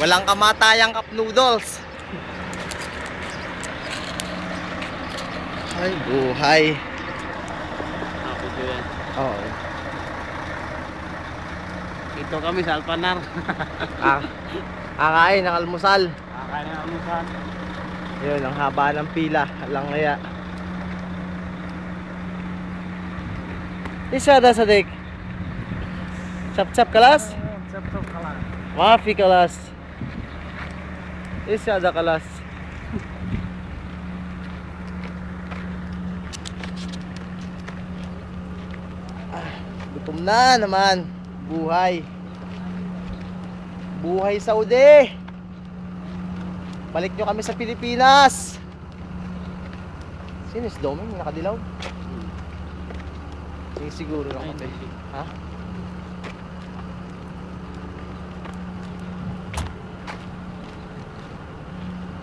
Walang kamatayang cup noodles. Ay, buhay. Tapos yun. Oo. Ito kami sa Alpanar. Kakain ng almusal. Kakain ng almusal. Yun, ang haba ng pila. Alang ngaya. Isa da sadik. Chap-chap kalas? Chap-chap kalas. Maafi kalas. Isa da kalas. Gutom na naman. Buhay. Buhay Saudi. Balik nyo kami sa Pilipinas. Sino si Doming? Nakadilaw? Siguro lang kami. Ha?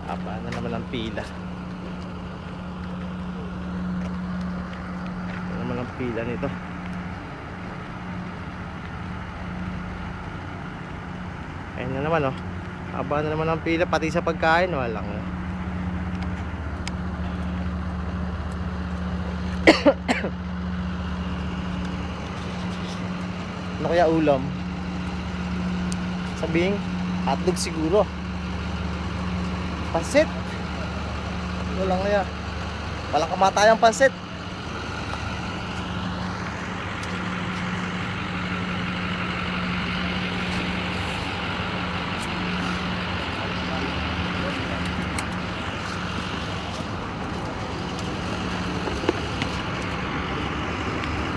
Aba na naman ang pila. Ano naman ang pila nito? Ayun na naman, oh. Aba na naman ang pila pati sa pagkain, walang. Ano kaya ulam? Sabing hotdog siguro. Pansit. Walang kaya. Walang kamatayang pansit.